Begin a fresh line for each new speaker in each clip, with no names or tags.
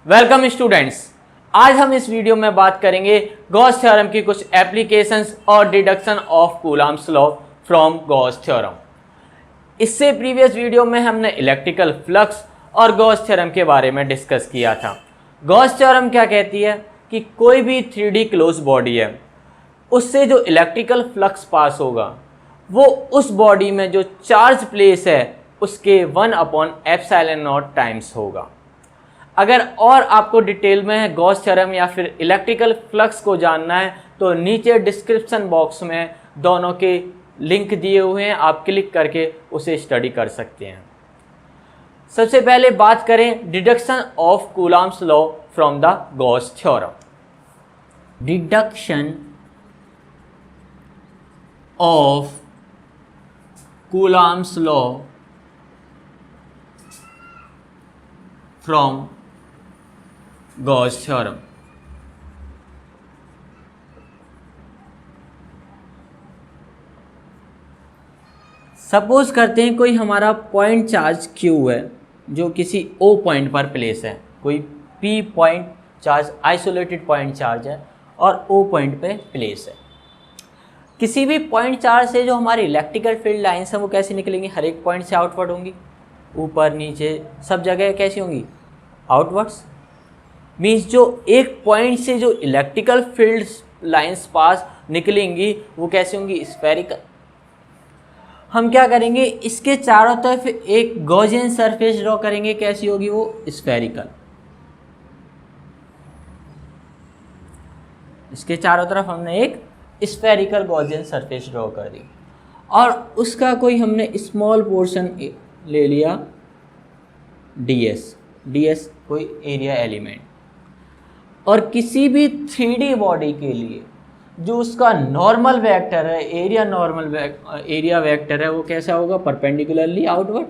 Welcome students. आज हम इस वीडियो में बात करेंगे गॉस थ्योरम की कुछ एप्लीकेशंस और deduction of Coulomb's law from Gauss theorem. इससे प्रीवियस वीडियो में हमने इलेक्ट्रिकल फ्लक्स और गॉस थ्योरम के बारे में डिस्कस किया था। गॉस थ्योरम क्या कहती है कि कोई भी 3D क्लोज बॉडी है, उससे जो इलेक्ट्रिकल फ्लक्स पास होगा वो उस बॉडी में जो चार्ज प्लेस है उसके 1/ε0 टाइम्स होगा। अगर और आपको डिटेल में गॉस थ्योरम या फिर इलेक्ट्रिकल फ्लक्स को जानना है तो नीचे डिस्क्रिप्शन बॉक्स में दोनों के लिंक दिए हुए हैं, आप क्लिक करके उसे स्टडी कर सकते हैं। सबसे पहले बात करें deduction of Coulomb's law from the Gauss theorem. Deduction of Coulomb's law from Gauss theorem. Suppose करते हैं कोई हमारा पॉइंट चार्ज Q है जो किसी O पॉइंट पर प्लेस है। कोई P point charge isolated point charge है और O पॉइंट पे प्लेस है। किसी भी पॉइंट चार्ज से जो हमारी इलेक्ट्रिकल फील्ड लाइन्स हैं वो कैसे निकलेंगी? हर एक पॉइंट से आउटवर्ड होंगी, ऊपर नीचे सब जगह कैसी होंगी? आउटवर्ड्स। मीन्स जो एक पॉइंट से जो इलेक्ट्रिकल फील्ड लाइंस पास निकलेंगी वो कैसी होंगी? स्फेरिकल। हम क्या करेंगे, इसके चारों तरफ एक गॉसियन सरफेस ड्रॉ करेंगे, कैसी होगी वो? स्फेरिकल। इसके चारों तरफ हमने एक स्फेरिकल गॉसियन सरफेस ड्रॉ कर दी और उसका कोई हमने स्मॉल पोर्शन ले लिया ds कोई एरिया एलिमेंट। और किसी भी 3D बॉडी के लिए जो उसका नॉर्मल वेक्टर है, एरिया वेक्टर है, वो कैसा होगा? Perpendicularly outward.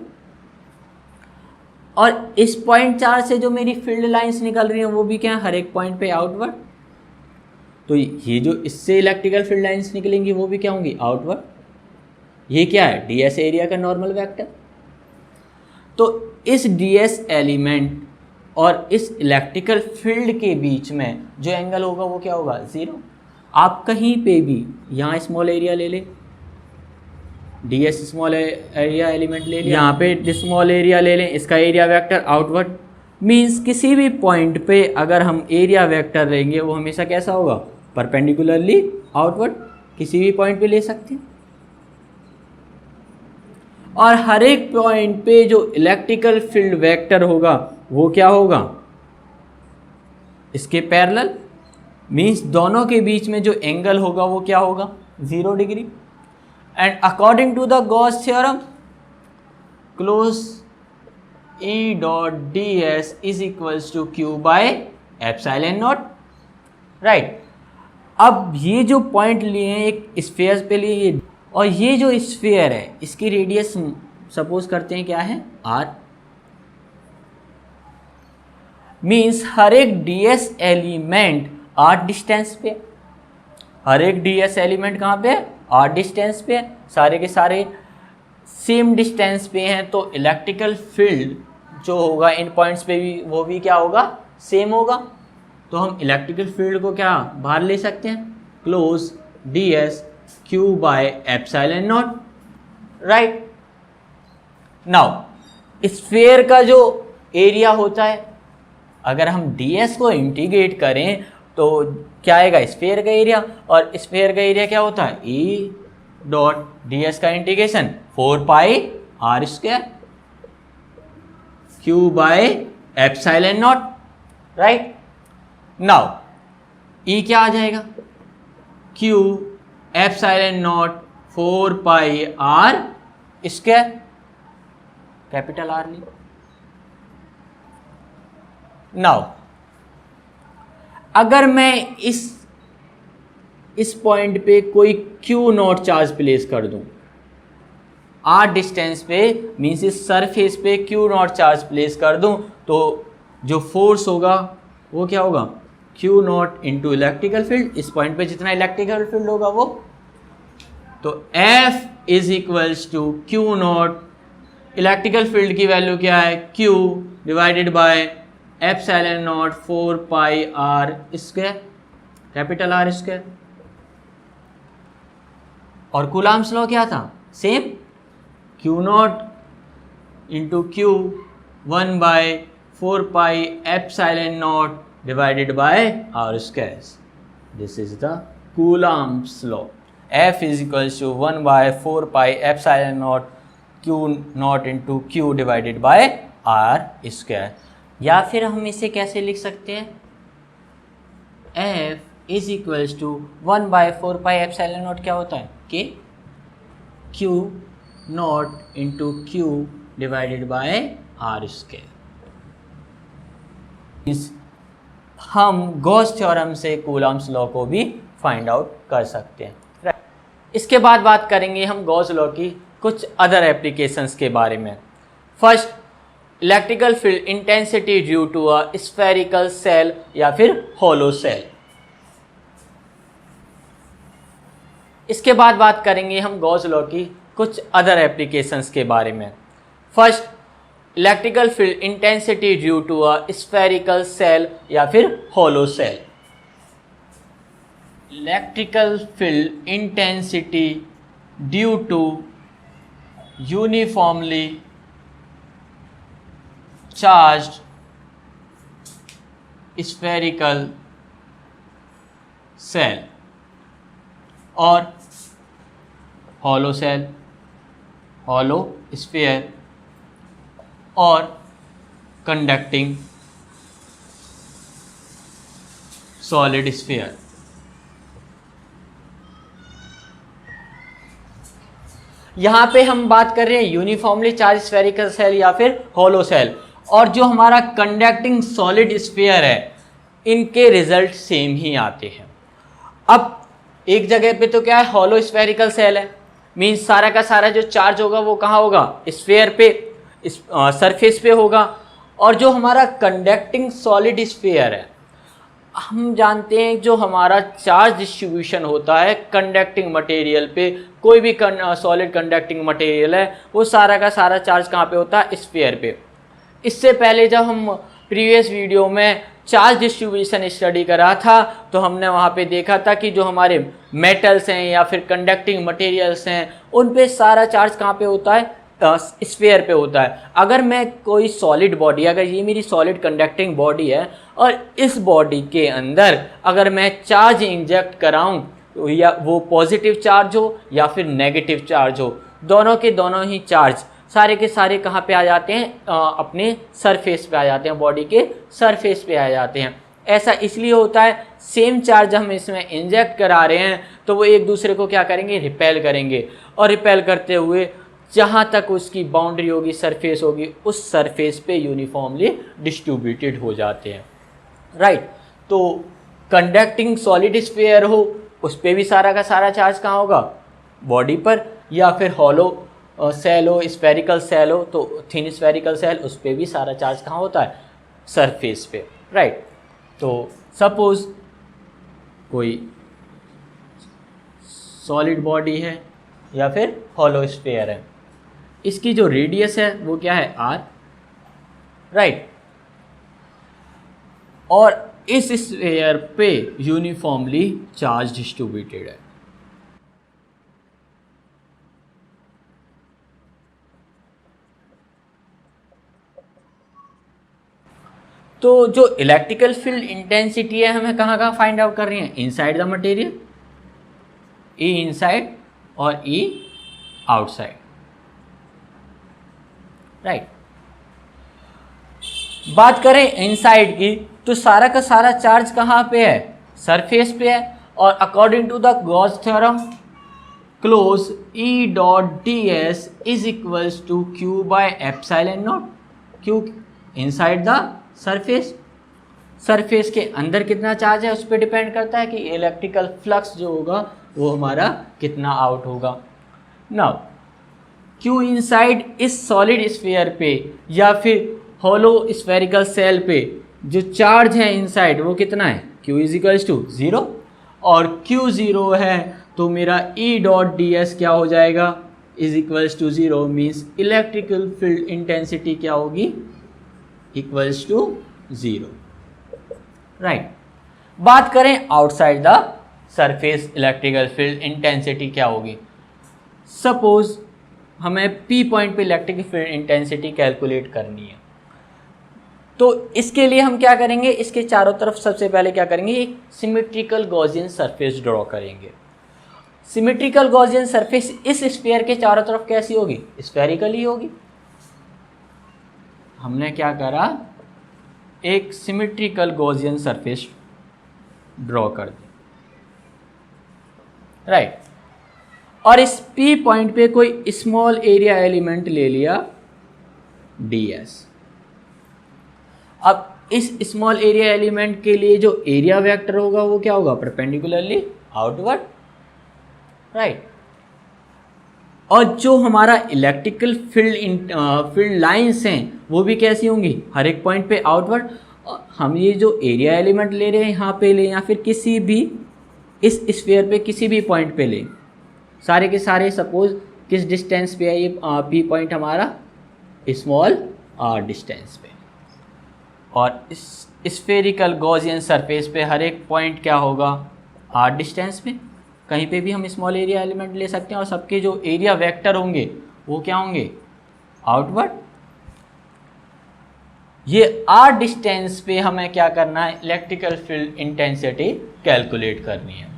और इस पॉइंट चार्ज से जो मेरी फील्ड लाइंस निकल रही हैं वो भी क्या है? हर एक पॉइंट पे आउटवर्ड। तो ये जो इससे इलेक्ट्रिकल फील्ड लाइंस निकलेंगी वो भी क्या होंगी? आउटवर्ड। ये क्या है? ds एरिया का नॉर्मल वेक्टर। तो इस ds एलिमेंट और इस इलेक्ट्रिकल फील्ड के बीच में जो एंगल होगा वो क्या होगा? 0। आप कहीं पे भी यहाँ स्मॉल एरिया ले लें, ds स्मॉल एरिया एलिमेंट ले लें, यहाँ पे स्मॉल एरिया ले लें, इसका एरिया वेक्टर आउटवर्ड। मीन्स किसी भी पॉइंट पे अगर हम एरिया वेक्टर लेंगे वो हमेशा कैसा होगा? Perpendicularly outward. किसी भी पॉइंट पे ले सकते हैं। और हर एक पॉइंट पे जो इलेक्ट्रिकल फील्ड वेक्टर होगा वो क्या होगा? इसके पैरेलल। मीन्स दोनों के बीच में जो एंगल होगा वो क्या होगा? 0 degree. And according to the Gauss theorem close E dot ds is equals to Q by epsilon naught. Right. अब ये जो पॉइंट लिए हैं एक स्फीयर पे लिए, और ये जो स्फीयर है इसकी रेडियस सपोज करते हैं क्या है? r। मीन्स हर एक ds एलिमेंट r डिस्टेंस पे। हर एक ds एलिमेंट कहाँ पे है? r डिस्टेंस पे है। सारे के सारे सेम डिस्टेंस पे हैं तो इलेक्ट्रिकल फील्ड जो होगा इन पॉइंट्स पे भी वो भी क्या होगा? सेम होगा। तो हम इलेक्ट्रिकल फील्ड को क्या बाहर ले सकते हैं? Close ds Q by epsilon naught. Right. Now sphere का जो एरिया होता है, अगर हम ds को इंटीग्रेट करें तो क्या आएगा? स्फीयर का एरिया। और स्फीयर का एरिया क्या होता है? E डॉट ds का integration 4πr² Q by epsilon naught. Right. Now E क्या आ जाएगा? Q epsilon naught 4πr², capital R ली। नाउ अगर मैं इस पॉइंट पे कोई Q0 चार्ज प्लेस कर दूं, r डिस्टेंस पे, मीन्स इस सरफेस पे Q0 चार्ज प्लेस कर दूं, तो जो फोर्स होगा वो क्या होगा? Q0 into electrical field. इस पॉइंट पे जितना इलेक्ट्रिकल फील्ड होगा वो, तो F is equals to Q0। Electrical field की वैल्यू क्या है? Q divided by epsilon naught 4 pi r square, capital r square. और कूलम्ब्स लॉ क्या था, same, q naught into q 1/4 pi epsilon naught divided by r square. This is the Coulomb's law. F is equals to 1/4 pi epsilon not Q naught into q divided by r square. या फिर हम इसे कैसे लिख सकते हैं, F is equals to 1/4 pi epsilon naught क्या होता है, कि q naught into q divided by r square. हम गॉस थ्योरम से कूलम्ब्स लॉ को भी फाइंड आउट कर सकते हैं। इसके बाद बात करेंगे हम गॉस लॉ की कुछ अदर एप्लीकेशंस के बारे में। First, electrical field intensity due to a spherical shell या फिर होलो सेल। इसके बाद बात करेंगे हम गॉस लॉ की कुछ अदर एप्लीकेशंस के बारे में। First, electrical field intensity due to a spherical shell या फिर hollow shell. Electrical field intensity due to uniformly charged spherical shell और होलो सेल, होलो स्फीयर और कंडक्टिंग सॉलिड स्फीयर। यहाँ पे हम बात कर रहे हैं यूनिफॉर्मली चार्ज स्फेरिकल सेल या फिर होलो सेल, और जो हमारा कंडक्टिंग सॉलिड स्फीयर है इनके रिजल्ट सेम ही आते हैं। अब एक जगह पे तो क्या है, होलो स्फेरिकल सेल है, मीन्स सारा का सारा जो चार्ज होगा वो कहाँ होगा, स्फीयर पे, सरफेस पे होगा। और जो हमारा कंडक्टिंग सॉलिड स्फीयर है, हम जानते हैं जो हमारा चार्ज डिस्ट्रीब्यूशन होता है कंडक्टिंग मटेरियल पे, कोई भी सॉलिड कंडक्टिंग मटेरियल है वो सारा का सारा चार्ज कहाँ पे होता है, स्फीयर पे। इससे पहले जब हम प्रीवियस वीडियो में चार्ज डिस्ट्रीब्यूशन स्टडी करा था तो हमने वहाँ पे देखा था कि जो हमारे मेटल्स हैं या फिर कंडक्टिंग मटेरियल्स हैं उन पे सारा चार्ज कहाँ पे होता है, स्फीयर पे होता है। अगर मैं कोई सॉलिड बॉडी, अगर ये मेरी सॉलिड कंडक्टिंग बॉडी है और इस बॉडी के अंदर अगर मैं चार्ज इंजेक्ट कराऊं, या वो पॉजिटिव चार्ज हो या फिर नेगेटिव चार्ज हो, दोनों के दोनों ही चार्ज सारे के सारे कहाँ पे आ जाते हैं, अपने सरफेस पे आ जाते हैं, बॉडी के सरफेस पे आ जाते हैं। ऐसा इसलिए होता है, सेम चार्ज हम इसमें इंजेक्ट करा रहे हैं तो वो एक दूसरे को क्या करेंगे, रिपेल करेंगे, और रिपेल करते हुए जहाँ तक उसकी बाउंड्री होगी, सरफेस होगी, उस सरफेस पे यूनिफॉर्मली डिस्ट्रीब्यूटेड हो जाते हैं, राइट। तो कंडक्टिंग सॉलिड स्फीयर हो उस पर भी सारा का सारा चार्ज कहाँ होगा, बॉडी पर, या फिर हॉलो सेल हो, स्फेरिकल सेल हो तो थिन स्फेरिकल सेल, उस पर भी सारा चार्ज कहाँ होता है, सरफेस पे, राइट। तो सपोज कोई सॉलिड बॉडी है या फिर हॉलो स्फीयर है, इसकी जो रेडियस है वो क्या है, r, राइट। और इस स्फीयर पे यूनिफॉर्मली चार्ज डिस्ट्रीब्यूटेड है। तो जो इलेक्ट्रिकल फील्ड इंटेंसिटी है हमें कहाँ कहाँ फाइंड आउट कर रही है, inside the material, E inside और E आउटसाइड, राइट। बात करें इनसाइड की तो सारा का सारा चार्ज कहाँ पे है, सरफेस पे है, और according to the Gauss theorem close E dot ds is equals to Q by epsilon naught, Q inside the surface, surface के अंदर कितना चार्ज है उस पर डिपेंड करता है कि इलेक्ट्रिकल फ्लक्स जो होगा वो हमारा कितना आउट होगा। नाउ Q इनसाइड इस सॉलिड स्फीयर पे या फिर होलो स्फेरिकल सेल पे जो चार्ज है इनसाइड वो कितना है, Q इज इक्वल्स टू 0, और Q 0 है तो मेरा E डॉट ds क्या हो जाएगा, is equals to 0, means electrical field intensity क्या होगी, इक्वल्स टू 0, राइट। बात करें outside the surface electrical field intensity क्या होगी। सपोज हमें P पॉइंट पे इलेक्ट्रिक फील्ड इंटेंसिटी कैलकुलेट करनी है, तो इसके लिए हम क्या करेंगे, इसके चारों तरफ सबसे पहले क्या करेंगे, एक सिमेट्रिकल गॉसियन सरफेस ड्रॉ करेंगे। सिमेट्रिकल गॉसियन सरफेस इस स्फीयर के चारों तरफ कैसी होगी, स्फेरिकल ही होगी। हमने क्या करा, एक सिमेट्रिकल गॉसियन सरफेस ड्रॉ कर दी, राइट। और इस P पॉइंट पे कोई स्मॉल एरिया एलिमेंट ले लिया ds। अब इस स्मॉल एरिया एलिमेंट के लिए जो एरिया वेक्टर होगा वो क्या होगा, परपेंडिकुलरली आउटवर्ड, राइट। और जो हमारा इलेक्ट्रिकल फील्ड लाइंस हैं वो भी कैसी होंगी, हर एक पॉइंट पे आउटवर्ड। हम ये जो एरिया एलिमेंट ले रहे हैं यहाँ पे ले, या फिर किसी भी इस स्फीयर पे किसी भी पॉइंट पे ले, सारे के सारे सपोज किस डिस्टेंस पे है ये P पॉइंट हमारा, स्मॉल r डिस्टेंस पे। और इस स्फेरिकल गॉसियन सरफेस पे हर एक पॉइंट क्या होगा, r डिस्टेंस पे। कहीं पे भी हम स्मॉल एरिया एलिमेंट ले सकते हैं और सबके जो एरिया वेक्टर होंगे वो क्या होंगे, आउटवर्ड। ये r डिस्टेंस पे हमें क्या करना है, इलेक्ट्रिकल फील्ड इंटेंसिटी कैलकुलेट करनी है।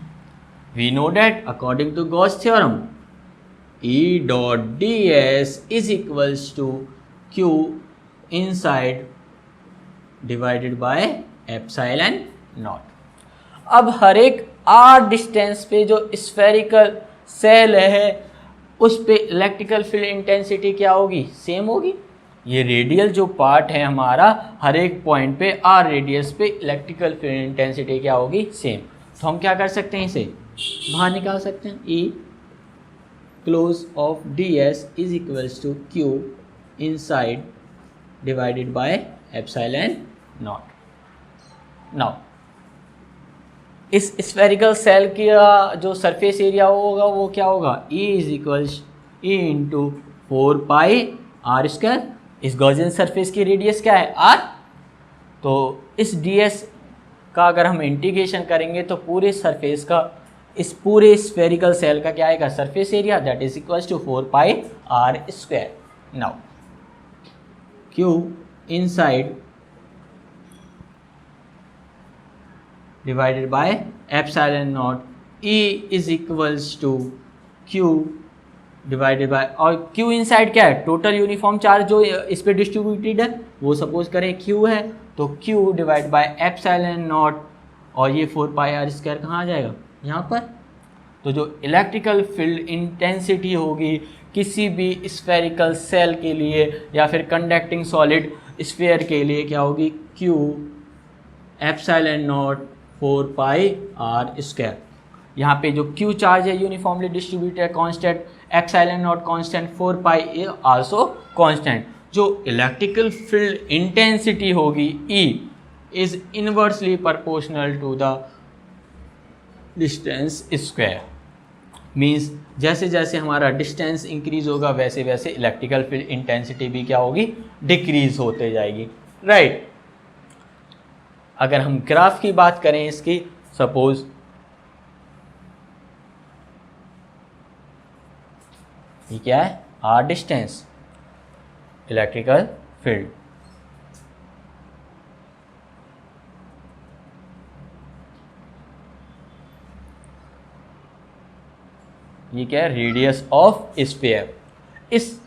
We know that according to Gauss theorem E dot ds is equals to Q inside divided by epsilon naught. अब हर एक r डिस्टेंस पे जो स्फेरिकल सेल है उस पे इलेक्ट्रिकल फील्ड इंटेंसिटी क्या होगी, सेम होगी। ये रेडियल जो पार्ट है हमारा, हर एक पॉइंट पे r रेडियस पे इलेक्ट्रिकल फील्ड इंटेंसिटी क्या होगी, सेम। तो हम क्या कर सकते हैं, इसे बाहर निकाल सकते हैं। E close of ds is equals to Q inside divided by epsilon naught. Now इस स्फेरिकल सेल का जो सरफेस एरिया होगा वो क्या होगा, E is equals E into 4πr²। इस गॉसियन सरफेस की रेडियस क्या है, r। तो इस ds का अगर हम इंटीग्रेशन करेंगे तो पूरे सरफेस का, इस पूरे स्फेरिकल सेल का क्या आएगा, surface area, that is equals to 4πr²। Now Q inside divided by epsilon naught, E is equals to Q divided by, और Q इनसाइड क्या है, टोटल यूनिफॉर्म चार्ज जो इस पे डिस्ट्रीब्यूटेड है वो सपोज करें Q है, तो Q divide by epsilon naught, और ये 4πr² कहाँ आ जाएगा, यहाँ पर। तो जो इलेक्ट्रिकल फील्ड इंटेंसिटी होगी किसी भी स्फेरिकल सेल के लिए या फिर कंडक्टिंग सॉलिड स्फीयर के लिए क्या होगी, Q एप्सिलॉन नॉट 4πr²। यहाँ पे जो Q चार्ज है uniformly distributed constant, epsilon naught constant, 4π also constant. जो इलेक्ट्रिकल फील्ड इंटेंसिटी होगी E is inversely proportional to the distance square. Means जैसे जैसे हमारा डिस्टेंस इंक्रीज होगा वैसे वैसे इलेक्ट्रिकल फील्ड इंटेंसिटी भी क्या होगी, डिक्रीज होते जाएगी, राइट। अगर हम ग्राफ की बात करें इसकी, सपोज ये क्या है, r डिस्टेंस, इलेक्ट्रिकल फील्ड, ये क्या है, रेडियस ऑफ स्फीयर। इस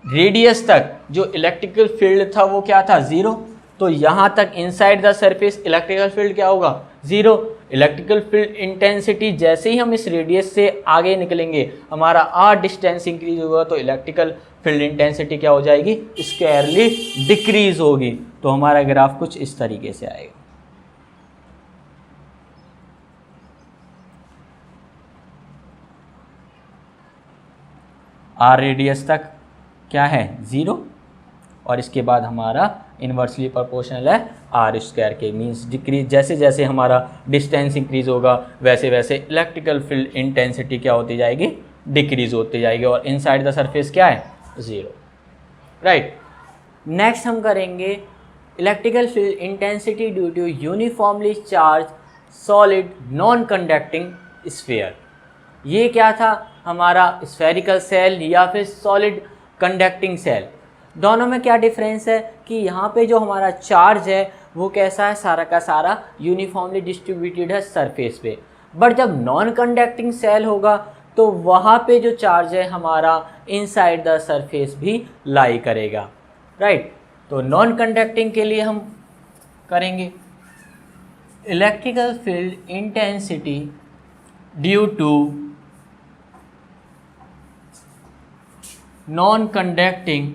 रेडियस तक जो इलेक्ट्रिकल फील्ड था वो क्या था, 0। तो यहाँ तक inside the surface electrical field क्या होगा, 0। इलेक्ट्रिकल फील्ड इंटेंसिटी जैसे ही हम इस रेडियस से आगे निकलेंगे, हमारा r डिस्टेंस इंक्रीज होगा तो इलेक्ट्रिकल फील्ड इंटेंसिटी क्या हो जाएगी, स्क्वायरली डिक्रीज होगी। तो हमारा ग्राफ कुछ इस तरीके से आएगा। r रेडियस तक क्या है, 0, और इसके बाद हमारा इन्वर्सली प्रोपोर्शनल है r² के, मीन्स डिक्रीज, जैसे जैसे हमारा डिस्टेंस इंक्रीज होगा वैसे वैसे इलेक्ट्रिकल फील्ड इंटेंसिटी क्या होती जाएगी, डिक्रीज होती जाएगी, और इनसाइड द सरफेस क्या है, 0, राइट। नेक्स्ट हम करेंगे electrical field intensity due to uniformly charge solid non conducting sphere. ये क्या था, हमारा स्फेरिकल सेल या फिर सॉलिड कंडक्टिंग सेल। दोनों में क्या डिफरेंस है कि यहाँ पे जो हमारा चार्ज है वो कैसा है, सारा का सारा यूनिफॉर्मली डिस्ट्रीब्यूटेड है सरफेस पे। बट जब नॉन कंडक्टिंग सेल होगा तो वहाँ पे जो चार्ज है हमारा इनसाइड द सरफेस भी लाई करेगा, राइट। तो नॉन कंडक्टिंग के लिए हम करेंगे electrical field intensity due to non conducting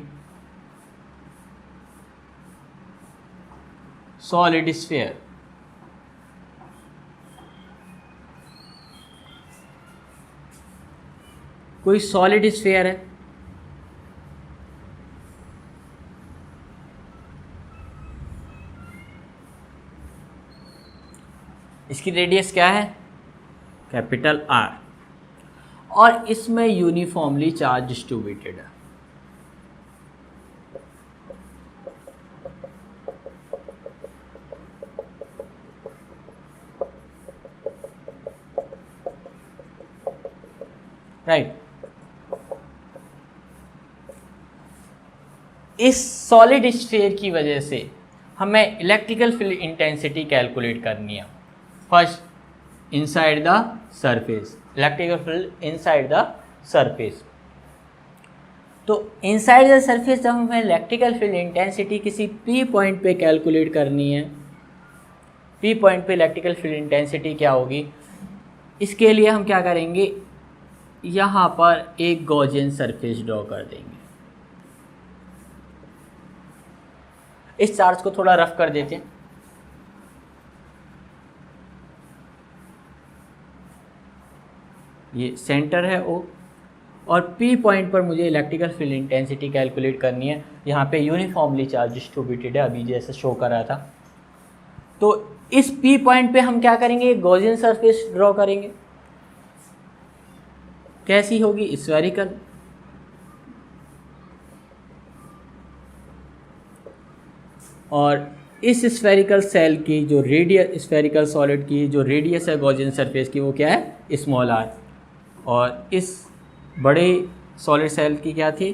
solid sphere. कोई सॉलिड स्फीयर है, इसकी रेडियस क्या है, कैपिटल R, और इसमें यूनिफॉर्मली चार्ज डिस्ट्रीब्यूटेड है। राइट। इस सॉलिड स्फीयर की वजह से हमें इलेक्ट्रिकल फील्ड इंटेंसिटी कैलकुलेट करनी है। First inside the surface, electrical field inside the surface. तो इनसाइड द सरफेस जब हमें इलेक्ट्रिकल फील्ड इंटेंसिटी किसी पी पॉइंट पे कैलकुलेट करनी है, पी पॉइंट पे इलेक्ट्रिकल फील्ड इंटेंसिटी क्या होगी, इसके लिए हम क्या करेंगे, यहाँ पर एक गॉसियन सरफेस ड्रॉ कर देंगे। इस चार्ज को थोड़ा रफ कर देते हैं। ये सेंटर है O, और P पॉइंट पर मुझे इलेक्ट्रिकल फील्ड इंटेंसिटी कैलकुलेट करनी है। यहाँ पे यूनिफॉर्मली चार्ज डिस्ट्रीब्यूटेड है, अभी जैसे शो कर रहा था। तो इस P पॉइंट पे हम क्या करेंगे, एक गॉसियन सरफेस ड्रॉ करेंगे। कैसी होगी, स्फेरिकल। और इस स्फेरिकल सेल की जो रेडियस, स्फेरिकल सॉलिड की जो रेडियस है गॉसियन सरफेस की, वो क्या है, स्मॉल r। और इस बड़े सॉलिड सेल की क्या थी,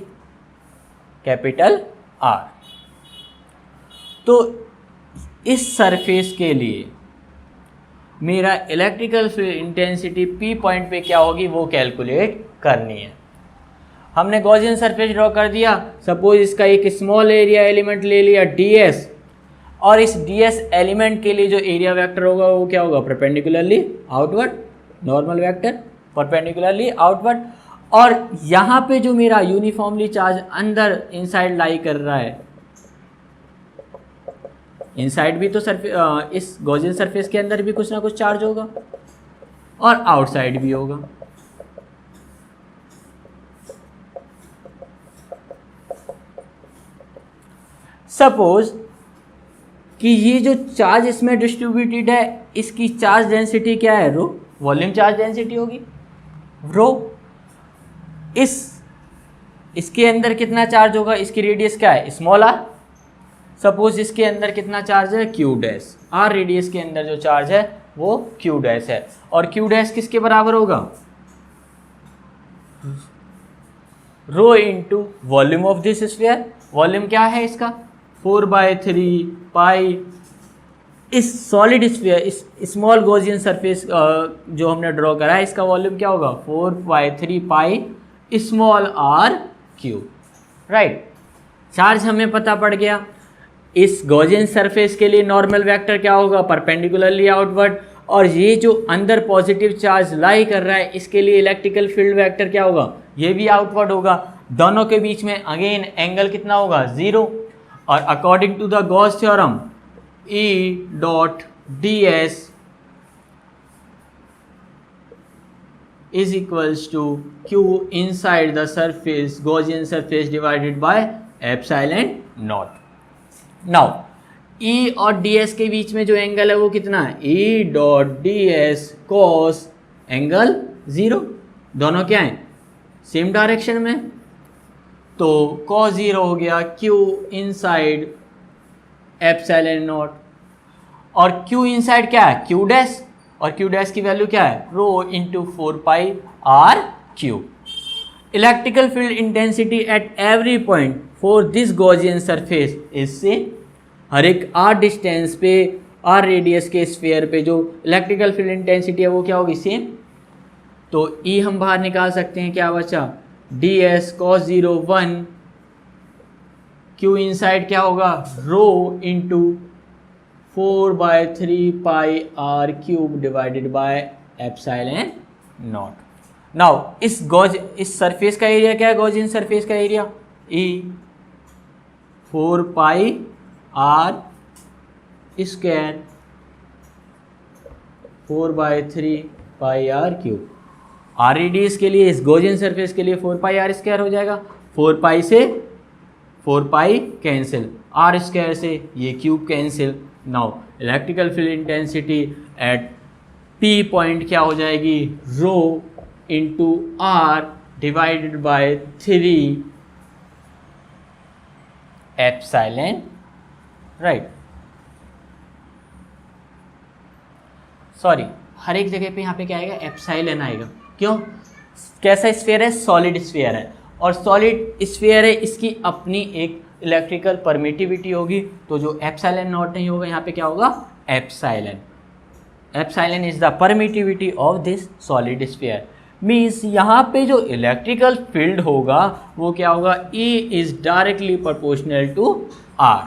कैपिटल R। तो इस सरफेस के लिए मेरा electrical field intensity P point पे क्या होगी वो कैलकुलेट करनी है। हमने गॉसियन सरफेस ड्रॉ कर दिया। सपोज इसका एक स्मॉल एरिया एलिमेंट ले लिया ds, और इस ds एलिमेंट के लिए जो एरिया वेक्टर होगा वो क्या होगा, perpendicularly outward, normal vector perpendicularly outward. और यहाँ पे जो मेरा यूनिफॉर्मली चार्ज अंदर इनसाइड लाई कर रहा है, इनसाइड भी तो इस गॉसियन सरफेस के अंदर भी कुछ ना कुछ चार्ज होगा, और आउटसाइड भी होगा। सपोज कि ये जो चार्ज इसमें डिस्ट्रीब्यूटेड है, इसकी चार्ज डेंसिटी क्या है, रो, वॉल्यूम चार्ज डेंसिटी होगी रो। इसके अंदर कितना चार्ज होगा, इसकी रेडियस क्या है, स्मॉल r। सपोज इसके अंदर कितना चार्ज है, q डैश, r रेडियस के अंदर जो चार्ज है वो q डैश है। और q डैश किसके बराबर होगा, rho into volume of this sphere. Volume क्या है इसका, 4/3 पाई। इस सॉलिड स्फीयर, इस स्मॉल गॉसियन सरफेस जो हमने ड्रॉ करा है, इसका वॉल्यूम क्या होगा, 4/3 pi small r cube, right. Charge हमें पता पड़ गया। इस गॉसियन सरफेस के लिए नॉर्मल वेक्टर क्या होगा, परपेंडिकुलरली आउटवर्ड। और ये जो अंदर पॉजिटिव चार्ज लाई कर रहा है, इसके लिए इलेक्ट्रिकल फील्ड वेक्टर क्या होगा, ये भी आउटवर्ड होगा। दोनों के बीच में अगेन एंगल कितना होगा, 0। और according to the Gauss theorem, E dot ds is equals to Q inside the surface, Gaussian surface divided by epsilon naught. Now E और ds के बीच में जो एंगल है वो कितना है, E dot ds cos angle 0। दोनों क्या हैं, सेम डायरेक्शन में। तो cos 0 हो गया Q इनसाइड एप्सिलॉन नॉट, और Q इनसाइड क्या है, Q डैश, और Q डैश की वैल्यू क्या है, rho into 4 pi r cube. Electrical field intensity at every point for this Gaussian surface is same. हर एक आर डिस्टेंस पे, आर रेडियस के स्फीयर पे जो इलेक्ट्रिकल फील्ड इंटेंसिटी है वो क्या होगी, सेम। तो E हम बाहर निकाल सकते हैं, क्या बचा, d s cos 0 1, Q inside क्या होगा, rho into 4/3 pi r cube divided by epsilon naught. Now इस सरफेस का एरिया क्या है, गॉसियन सरफेस का area E 4 pi r square 4/3 pi r cube. R radius के लिए, इस गॉसियन सरफेस के लिए 4 पाई आर स्क्वायर हो जाएगा, 4 पाई से 4 पाई कैंसिल, आर स्क्वायर से ये cube cancel. Now electrical field intensity at p point क्या हो जाएगी, rho into r divided by 3 epsilon, right. Sorry, हर एक जगह पे यहाँ पे क्या आएगा, एप्सिलॉन आएगा। क्यों, कैसा स्फीयर है, सॉलिड स्फीयर है, और सॉलिड स्फीयर है, इसकी अपनी एक इलेक्ट्रिकल परमिटिविटी होगी। तो जो एप्सिलॉन नॉट नहीं होगा, यहाँ पे क्या होगा, epsilon. Epsilon is the permittivity of this solid sphere. Means यहाँ पे जो इलेक्ट्रिकल फील्ड होगा वो क्या होगा, E is directly proportional to R।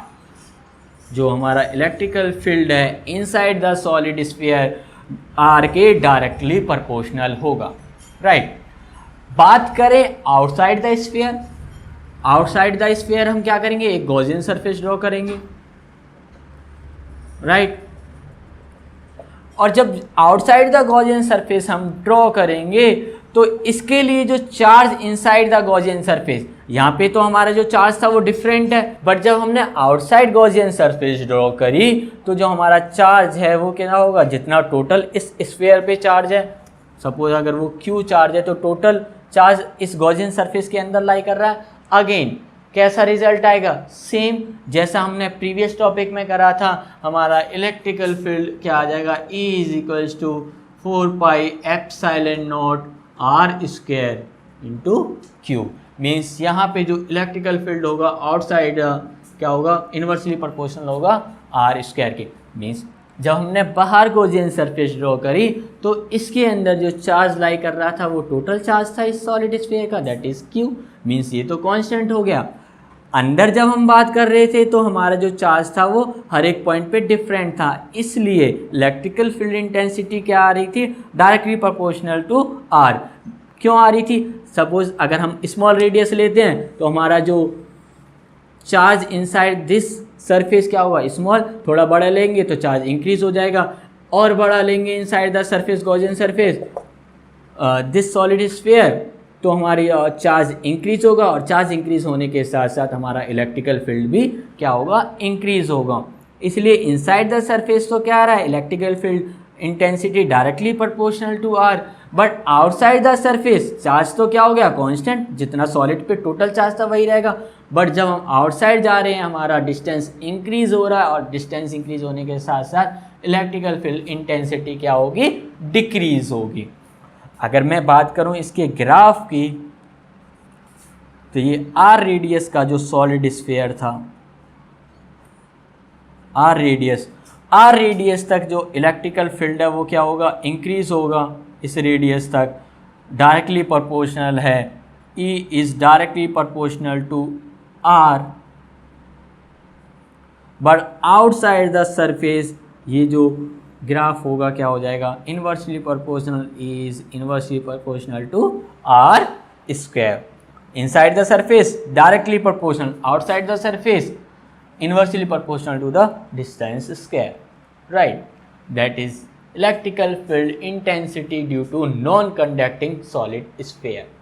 जो हमारा इलेक्ट्रिकल फील्ड है inside the solid sphere R के डायरेक्टली प्रोपोर्शनल होगा, राइट। बात करें outside the sphere, outside the sphere हम क्या करेंगे, एक गॉसियन सरफेस ड्रॉ करेंगे, राइट। और जब आउटसाइड द गॉसियन सरफेस हम ड्रॉ करेंगे तो इसके लिए जो charge inside the Gaussian surface, यहाँ पे तो हमारा जो चार्ज था वो डिफरेंट है, बट जब हमने आउटसाइड गॉसियन सरफेस ड्रॉ करी तो जो हमारा चार्ज है वो क्या होगा, जितना टोटल इस स्फीयर पे चार्ज है, सपोज अगर वो Q चार्ज है तो टोटल चार्ज इस गॉसियन सरफेस के अंदर लाई कर रहा है। अगेन कैसा रिजल्ट आएगा, सेम जैसा हमने प्रीवियस टॉपिक में करा था। हमारा इलेक्ट्रिकल फील्ड क्या आ जाएगा, E is equals to 4 pi epsilon naught r square into q. Means यहाँ पे जो इलेक्ट्रिकल फील्ड होगा आउटसाइड क्या होगा, इन्वर्सली प्रोपोर्शनल होगा आर स्क्वायर के। मीन्स जब हमने बाहर गॉसियन सरफेस ड्रॉ करी तो इसके अंदर जो चार्ज लाई कर रहा था वो टोटल चार्ज था इस सॉलिड स्फीयर का, दैट इज क्यू। मीन्स ये तो कांस्टेंट हो गया। अंदर जब हम बात कर रहे थे तो हमारा जो चार्ज था वो हर एक पॉइंट पे डिफरेंट था, इसलिए इलेक्ट्रिकल फील्ड इंटेंसिटी क्या आ रही थी, डायरेक्टली प्रोपोर्शनल टू आर। क्यों आ रही थी, सपोज अगर हम स्मॉल रेडियस लेते हैं तो हमारा जो चार्ज इनसाइड दिस सरफेस क्या होगा, स्मॉल। थोड़ा बड़ा लेंगे तो चार्ज इंक्रीज हो जाएगा, और बड़ा लेंगे inside the surface Gaussian surface this solid sphere तो हमारी चार्ज इंक्रीज होगा, और चार्ज इंक्रीज होने के साथ साथ हमारा इलेक्ट्रिकल फील्ड भी क्या होगा, इंक्रीज होगा। इसलिए इनसाइड द सरफेस तो क्या आ रहा है, electrical field intensity directly proportional to r, but outside the surface charge तो क्या हो गया, कांस्टेंट। जितना सॉलिड पे टोटल चार्ज था वही रहेगा, बट जब हम आउटसाइड जा रहे हैं हमारा डिस्टेंस इंक्रीज हो रहा है, और डिस्टेंस इंक्रीज होने के साथ साथ इलेक्ट्रिकल फील्ड इंटेंसिटी क्या होगी, डिक्रीज होगी। अगर मैं बात करूं इसके ग्राफ की, तो ये आर रेडियस का जो सॉलिड स्फीयर था, आर रेडियस तक जो इलेक्ट्रिकल फील्ड है वो क्या होगा, इंक्रीज होगा इस रेडियस तक, डायरेक्टली प्रोपोर्शनल है। E is directly proportional to R, but outside the surface ये जो ग्राफ होगा क्या हो जाएगा, inversely proportional, is inversely proportional to r square. Inside the surface directly proportional, outside the surface inversely proportional to the distance square, right. That is electrical field intensity due to non conducting solid sphere.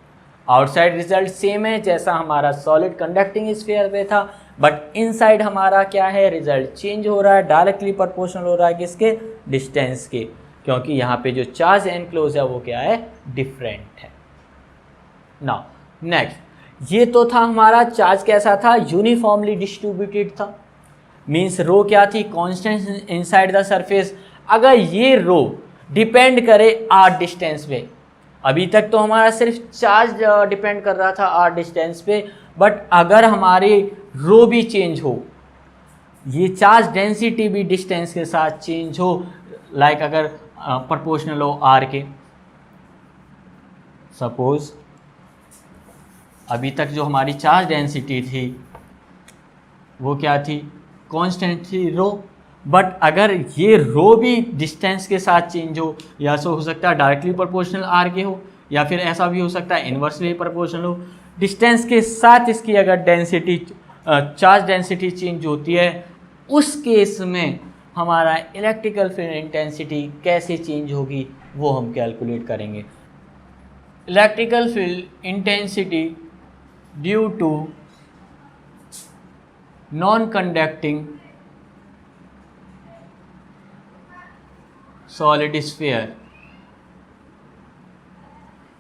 Outside result same है जैसा हमारा solid conducting sphere पे था, but inside हमारा क्या है, result change हो रहा है, डायरेक्टली प्रोपोर्शनल हो रहा है किसके, डिस्टेंस के, क्योंकि यहाँ पे जो चार्ज एनक्लोज है वो क्या है, डिफरेंट है। नाउ नेक्स्ट, ये तो था हमारा चार्ज कैसा था, यूनिफॉर्मली डिस्ट्रीब्यूटेड था। मीन्स रो क्या थी, कांस्टेंट इनसाइड द सरफेस। अगर ये रो डिपेंड करे आर डिस्टेंस पे, अभी तक तो हमारा सिर्फ चार्ज डिपेंड कर रहा था आर डिस्टेंस पे, बट अगर हमारी रो भी चेंज हो, ये चार्ज डेंसिटी भी डिस्टेंस के साथ चेंज हो, लाइक अगर प्रोपोर्शनल हो आर के। सपोज अभी तक जो हमारी चार्ज डेंसिटी थी वो क्या थी, कांस्टेंट थी रो, बट अगर ये रो भी डिस्टेंस के साथ चेंज हो, या सो हो सकता है डायरेक्टली प्रोपोर्शनल आर के हो, या फिर ऐसा भी हो सकता है इन्वर्सली प्रोपोर्शनल हो, डिस्टेंस के साथ इसकी अगर डेंसिटी चार्ज डेंसिटी चेंज होती है, उस केस में हमारा इलेक्ट्रिकल फील्ड इंटेंसिटी कैसे चेंज होगी वो हम कैलकुलेट करेंगे। Electrical field intensity due to non conducting solid sphere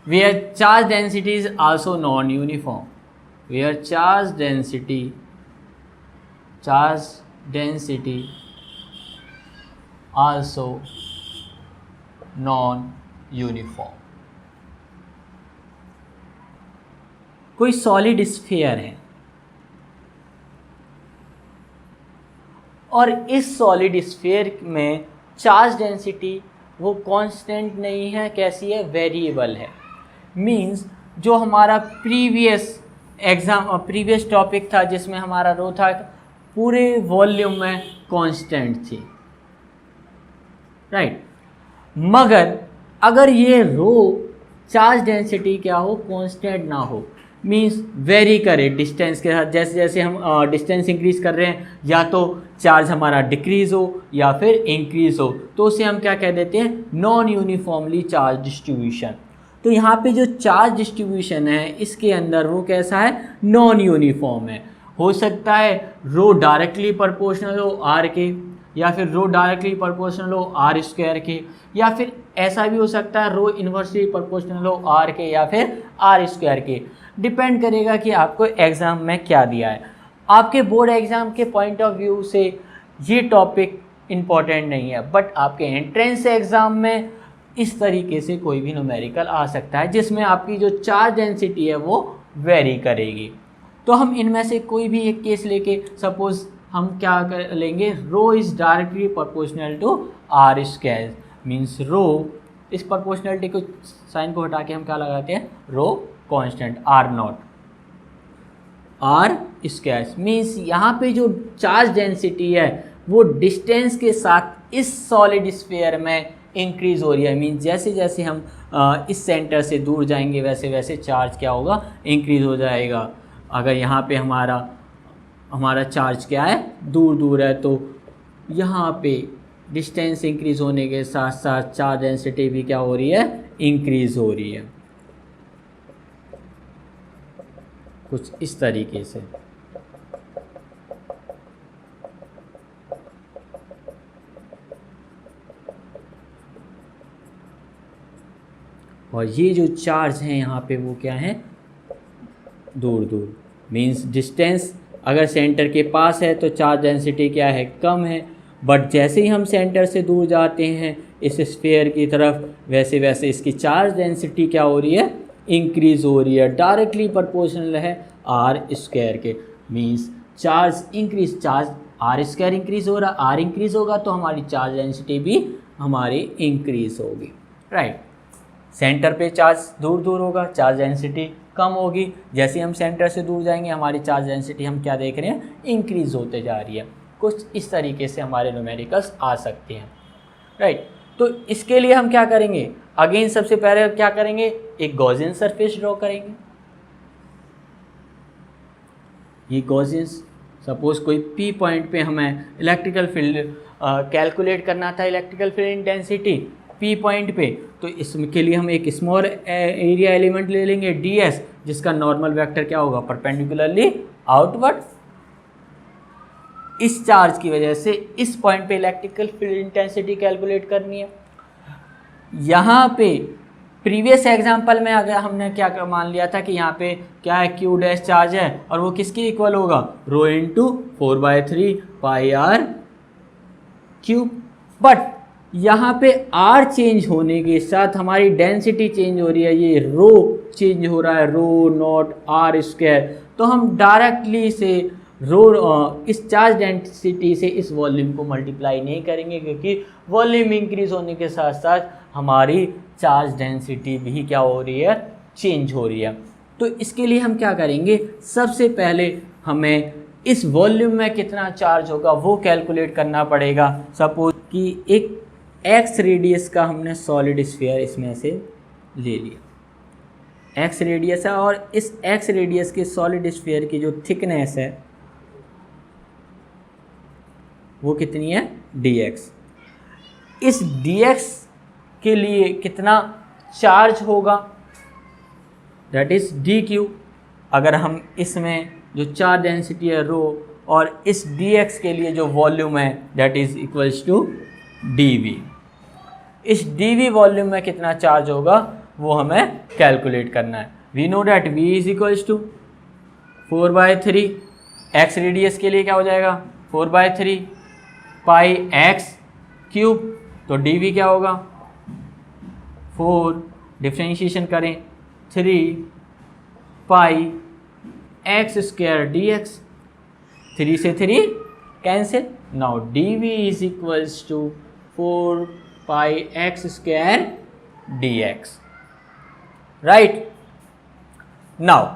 where charge density is also non-uniform, where charge density also non-uniform। कोई सॉलिड स्फीयर है और इस सॉलिड स्फीयर में चार्ज डेंसिटी वो कांस्टेंट नहीं है, कैसी है, वेरिएबल है। मींस जो हमारा प्रीवियस टॉपिक था जिसमें हमारा रो था पूरे वॉल्यूम में कांस्टेंट थी, राइट। मगर अगर ये रो चार्ज डेंसिटी क्या हो, कांस्टेंट ना हो, मीन्स वेरी करे डिस्टेंस के साथ, जैसे जैसे हम डिस्टेंस इंक्रीज कर रहे हैं, या तो चार्ज हमारा डिक्रीज हो या फिर इंक्रीज हो, तो उसे हम क्या कह देते हैं, नॉन यूनिफॉर्मली चार्ज डिस्ट्रीब्यूशन। तो यहाँ पे जो चार्ज डिस्ट्रीब्यूशन है इसके अंदर वो कैसा है, नॉन यूनिफॉर्म है। हो सकता है रो डायरेक्टली प्रोपोर्शनल हो आर के, या फिर रो डायरेक्टली प्रोपोर्शनल हो आर स्क्वायर के, या फिर ऐसा भी हो सकता है रो इन्वर्सली प्रोपोर्शनल हो आर के या फिर आर स्क्वायर के। डिपेंड करेगा कि आपको एग्ज़ाम में क्या दिया है। आपके बोर्ड एग्ज़ाम के पॉइंट ऑफ व्यू से ये टॉपिक इम्पॉर्टेंट नहीं है, बट आपके एंट्रेंस एग्ज़ाम में इस तरीके से कोई भी न्यूमेरिकल आ सकता है जिसमें आपकी जो चार्ज डेंसिटी है वो वेरी करेगी। तो हम इनमें से कोई भी एक केस लेके, सपोज हम क्या कर लेंगे, rho is directly proportional to r square, means rho, इस प्रोपोर्शनलिटी को साइन को हटा के हम क्या लगाते हैं, rho constant r naught r square. Means यहाँ पे जो चार्ज डेंसिटी है वो डिस्टेंस के साथ इस सॉलिड स्फीयर में इंक्रीज हो रही है। मीन्स जैसे जैसे हम इस सेंटर से दूर जाएंगे वैसे वैसे चार्ज क्या होगा, इंक्रीज हो जाएगा। अगर यहाँ पे हमारा चार्ज क्या है, दूर दूर है, तो यहाँ पे डिस्टेंस इंक्रीज होने के साथ साथ चार्ज डेंसिटी भी क्या हो रही है, इंक्रीज हो रही है, कुछ इस तरीके से। और ये जो चार्ज हैं यहाँ पे वो क्या है, दूर दूर, मीन्स डिस्टेंस अगर सेंटर के पास है तो चार्ज डेंसिटी क्या है, कम है, बट जैसे ही हम सेंटर से दूर जाते हैं इस स्फीयर की तरफ, वैसे वैसे इसकी चार्ज डेंसिटी क्या हो रही है, इंक्रीज हो रही है, डायरेक्टली प्रोपोर्शनल है आर स्क्वायर के। Means charge increase, charge r square increase हो रहा, आर इंक्रीज होगा तो हमारी चार्ज डेंसिटी भी हमारी इंक्रीज होगी, राइट। सेंटर पे चार्ज दूर दूर होगा, चार्ज डेंसिटी कम होगी, जैसे हम सेंटर से दूर जाएंगे हमारी चार्ज डेंसिटी हम क्या देख रहे हैं, इंक्रीज होते जा रही है। कुछ इस तरीके से हमारे न्यूमेरिकल्स आ सकते हैं, राइट। तो इसके लिए हम क्या करेंगे, अगेन सबसे पहले क्या करेंगे, एक गॉसियन सरफेस ड्रॉ करेंगे। ये गॉसियन, सपोज कोई पी पॉइंट पे हमें इलेक्ट्रिकल फील्ड कैलकुलेट करना था, electrical field intensity P point पे, तो इसके लिए हम एक स्मॉल एरिया एलिमेंट ले लेंगे ds, जिसका नॉर्मल वेक्टर क्या होगा, परपेंडिकुलरली आउटवर्ड। इस चार्ज की वजह से इस पॉइंट पे इलेक्ट्रिकल फील्ड इंटेंसिटी कैलकुलेट करनी है। यहाँ पे प्रीवियस एग्जांपल में अगर हमने क्या मान लिया था कि यहाँ पे क्या है, क्यू डैश चार्ज है और वो किसके इक्वल होगा, rho into 4/3 pi r cube. But यहाँ पे आर चेंज होने के साथ हमारी डेंसिटी चेंज हो रही है, ये रो चेंज हो रहा है, रो नॉट आर स्क्वायर। तो हम डायरेक्टली से इस चार्ज डेंसिटी से इस वॉल्यूम को मल्टीप्लाई नहीं करेंगे, क्योंकि वॉल्यूम इंक्रीज होने के साथ साथ हमारी चार्ज डेंसिटी भी क्या हो रही है, चेंज हो रही है। तो इसके लिए हम क्या करेंगे, सबसे पहले हमें इस वॉल्यूम में कितना चार्ज होगा वो कैलकुलेट करना पड़ेगा। सपोज कि एक एक्स रेडियस का हमने सॉलिड स्फीयर इसमें से ले लिया, एक्स रेडियस है, और इस एक्स रेडियस के सॉलिड स्फीयर की जो थिकनेस है वो कितनी है, dx। इस dx के लिए कितना चार्ज होगा, दैट इज dq। अगर हम इसमें जो चार्ज डेंसिटी है रो, और इस dx के लिए जो वॉल्यूम है that is equals to dv। इस dv वॉल्यूम में कितना चार्ज होगा वो हमें कैलकुलेट करना है। We know that v is equals to 4/3, x radius के लिए क्या हो जाएगा 4/3 पाई x क्यूब, तो dv क्या होगा 4, डिफ्रेंशिएशन करें 3 पाई x स्क्वायर dx, 3 से 3 cancel. Now dv is equals to 4 pi x square dx, right. Now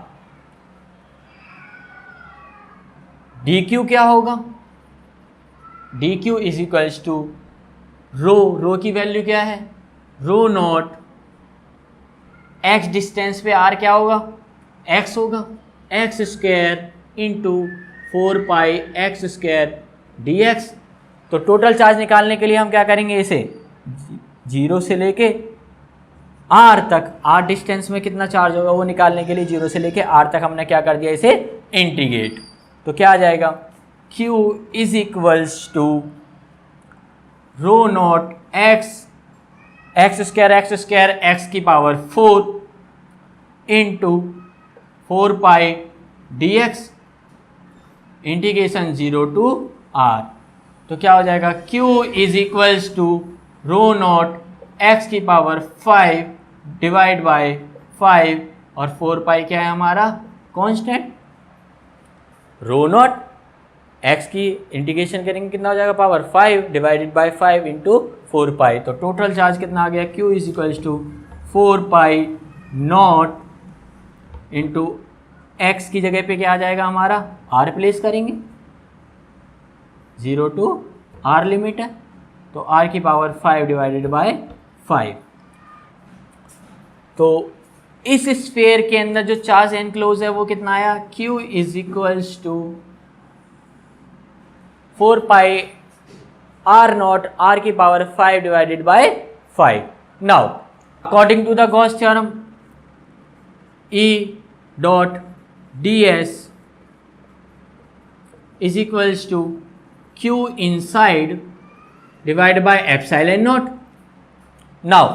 dq क्या होगा, dq is equals to rho की वैल्यू क्या है, रो नॉट x डिस्टेंस पे r क्या होगा, x होगा, x square into 4 pi x square dx। तो टोटल चार्ज निकालने के लिए हम क्या करेंगे, इसे 0 से लेके r तक, r डिस्टेंस में कितना चार्ज होगा वो निकालने के लिए 0 से लेके r तक हमने क्या कर दिया, इसे इंटीग्रेट। तो क्या आ जाएगा, q is equals to rho naught x square x की power 4 into 4 pi dx integration 0 to r। तो क्या हो जाएगा, q is equals to rho naught x की पावर 5 डिवाइड बाय 5, और 4 पाई क्या है हमारा कांस्टेंट, रो नॉट x की इंटीग्रेशन करेंगे कितना हो जाएगा, power 5 divided by 5 into 4 pi. तो टोटल चार्ज कितना आ गया, q is equals to 4 pi naught into x की जगह पे क्या आ जाएगा हमारा, r प्लेस करेंगे, 0 टू r लिमिट है, तो r की पावर 5 डिवाइडेड बाय 5। तो इस स्फीयर के अंदर जो चार्ज एनक्लोज है वो कितना आया, q is equals to 4 pi r naught r की power 5 divided by 5। Now according to the Gauss theorem, E dot ds is equals to q inside divide by epsilon naught. Now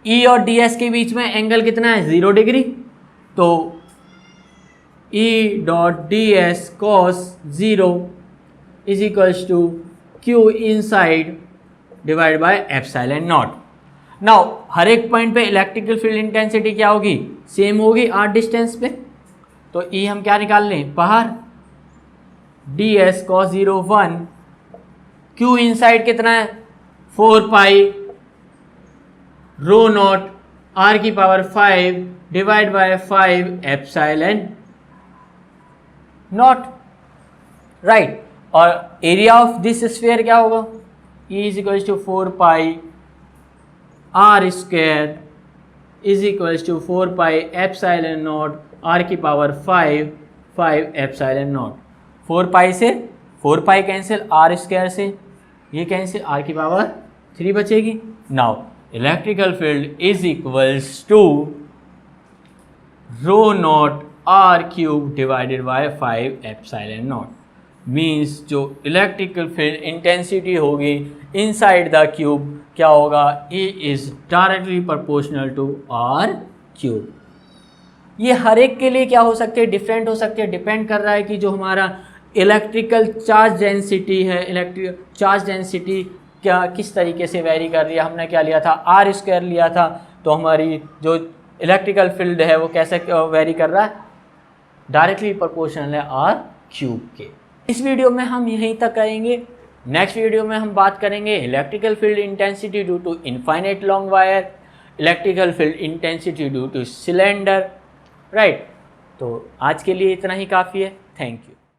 E और ds के बीच में angle कितना है, 0 degree, तो E dot ds cos 0 is equals to q inside divide by epsilon naught. Now हर एक point पे electrical field intensity क्या होगी, सेम होगी r डिस्टेंस पे। तो E हम क्या निकाल लें, बाहर ds cos 0 1, q इनसाइड कितना है 4 पाई रो नॉट r की power 5 divide by 5 epsilon naught, right. और एरिया ऑफ दिस स्फीयर क्या होगा, E is equals to 4 pi r square is equals to 4 pi epsilon naught r की power 5 epsilon naught. 4 pi से 4 pi cancel, r square से ये cancel, r की power 3 बचेगी। Now electrical field is equals to rho naught r cube divided by 5 epsilon naught. Means जो electrical field intensity होगी inside the cube क्या होगा, E is directly proportional to R cube. ये हर एक के लिए क्या हो सकते हैं, डिफरेंट हो सकते हैं, डिपेंड कर रहा है कि जो हमारा इलेक्ट्रिकल चार्ज डेंसिटी है, इलेक्ट्रिक चार्ज डेंसिटी क्या किस तरीके से वेरी कर रही है। हमने क्या लिया था, आर स्क्वायर लिया था, तो हमारी जो इलेक्ट्रिकल फील्ड है वो कैसे वेरी कर रहा है, डायरेक्टली प्रोपोर्शनल है आर क्यूब के। इस वीडियो में हम यहीं तक करेंगे। नेक्स्ट वीडियो में हम बात करेंगे electrical field intensity due to infinite long wire, electrical field intensity due to cylinder, right. तो आज के लिए इतना ही काफ़ी है। Thank you.